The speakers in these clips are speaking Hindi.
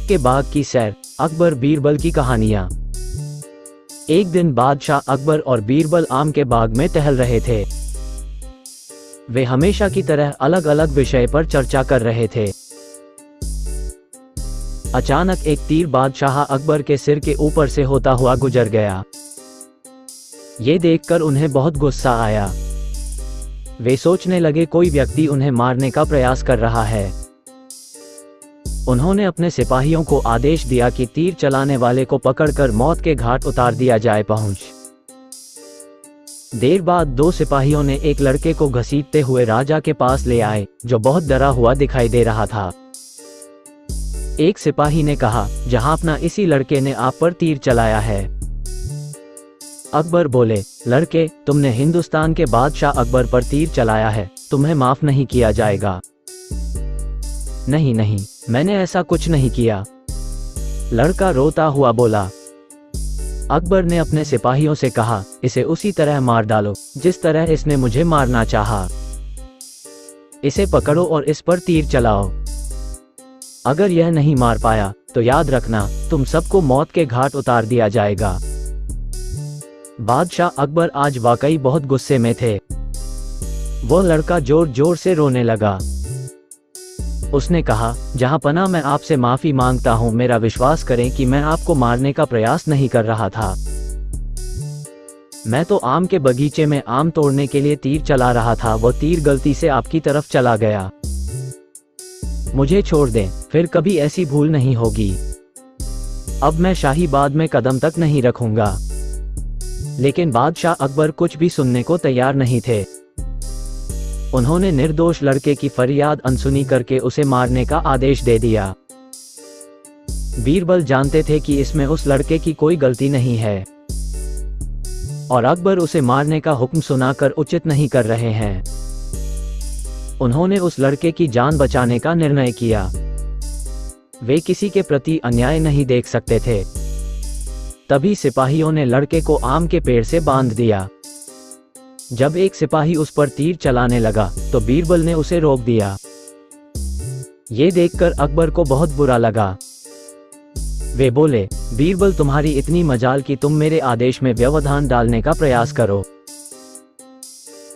के बाग की सैर, अकबर बीरबल की कहानियां। एक दिन बादशाह अकबर और बीरबल आम के बाग में टहल रहे थे। वे हमेशा की तरह अलग अलग विषय पर चर्चा कर रहे थे। अचानक एक तीर बादशाह अकबर के सिर के ऊपर से होता हुआ गुजर गया। ये देखकर उन्हें बहुत गुस्सा आया। वे सोचने लगे कोई व्यक्ति उन्हें मारने का प्रयास कर रहा है। उन्होंने अपने सिपाहियों को आदेश दिया कि तीर चलाने वाले को पकड़कर मौत के घाट उतार दिया जाए। देर बाद दो सिपाहियों ने एक लड़के को घसीटते हुए राजा के पास ले आए, जो बहुत डरा हुआ दिखाई दे रहा था। एक सिपाही ने कहा, जहांपना इसी लड़के ने आप पर तीर चलाया है। अकबर बोले, लड़के, तुमने हिंदुस्तान के बादशाह अकबर पर तीर चलाया है, तुम्हें माफ नहीं किया जाएगा। नहीं नहीं, मैंने ऐसा कुछ नहीं किया, लड़का रोता हुआ बोला। अकबर ने अपने सिपाहियों से कहा, इसे उसी तरह मार डालो जिस तरह इसने मुझे मारना चाहा। इसे पकड़ो और इस पर तीर चलाओ। अगर यह नहीं मार पाया तो याद रखना, तुम सबको मौत के घाट उतार दिया जाएगा। बादशाह अकबर आज वाकई बहुत गुस्से में थे। वह लड़का जोर जोर से रोने लगा। उसने कहा, जहांपना मैं आपसे माफी मांगता हूं, मेरा विश्वास करें कि मैं आपको मारने का प्रयास नहीं कर रहा था। मैं तो आम के बगीचे में आम तोड़ने के लिए तीर चला रहा था, वह तीर गलती से आपकी तरफ चला गया। मुझे छोड़ दें, फिर कभी ऐसी भूल नहीं होगी। अब मैं शाही बाग में कदम तक नहीं रखूंगा। लेकिन बादशाह अकबर कुछ भी सुनने को तैयार नहीं थे। उन्होंने निर्दोष लड़के की फरियाद अनसुनी करके उसे मारने का आदेश दे दिया। बीरबल जानते थे कि इसमें उस लड़के की कोई गलती नहीं है, और अकबर उसे मारने का हुक्म सुनाकर उचित नहीं कर रहे हैं। उन्होंने उस लड़के की जान बचाने का निर्णय किया। वे किसी के प्रति अन्याय नहीं देख सकते थे। तभी सिपाहियों ने लड़के को आम के पेड़ से बांध दिया। जब एक सिपाही उस पर तीर चलाने लगा तो बीरबल ने उसे रोक दिया। ये देखकर अकबर को बहुत बुरा लगा। वे बोले, बीरबल, तुम्हारी इतनी मजाल कि तुम मेरे आदेश में व्यवधान डालने का प्रयास करो।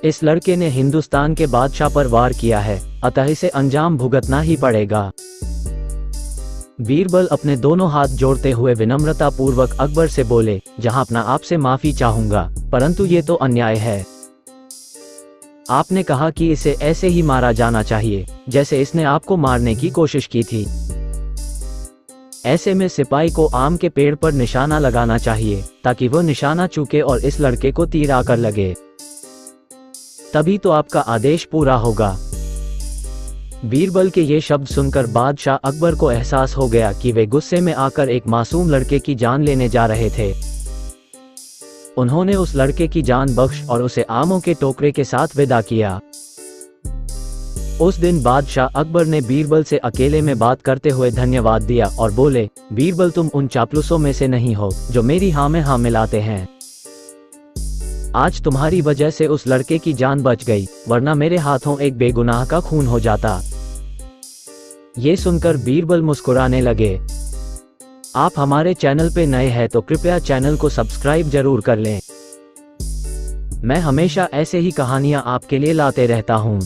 इस लड़के ने हिंदुस्तान के बादशाह पर वार किया है, अतः इसे अंजाम भुगतना ही पड़ेगा। बीरबल अपने दोनों हाथ जोड़ते हुए विनम्रता पूर्वक अकबर से बोले, जहांपना आपसे माफी चाहूंगा, परंतु ये तो अन्याय है। आपने कहा कि इसे ऐसे ही मारा जाना चाहिए जैसे इसने आपको मारने की कोशिश की थी। ऐसे में सिपाही को आम के पेड़ पर निशाना लगाना चाहिए ताकि वह निशाना चूके और इस लड़के को तीर आकर लगे। तभी तो आपका आदेश पूरा होगा। बीरबल के ये शब्द सुनकर बादशाह अकबर को एहसास हो गया कि वे गुस्से में आकर एक मासूम लड़के की जान लेने जा रहे थे। उन्होंने उस लड़के की जान बख्श और उसे आमों के टोकरे के साथ विदा किया। उस दिन बादशाह अकबर ने बीरबल से अकेले में बात करते हुए धन्यवाद दिया और बोले, बीरबल, तुम उन चापलूसों में से नहीं हो जो मेरी हाँ में हाँ मिलाते हैं। आज तुम्हारी वजह से उस लड़के की जान बच गई, वरना मेरे हाथों एक बेगुनाह का खून हो जाता। ये सुनकर बीरबल मुस्कुराने लगे। आप हमारे चैनल पे नए हैं तो कृपया चैनल को सब्सक्राइब जरूर कर लें। मैं हमेशा ऐसे ही कहानियां आपके लिए लाते रहता हूं।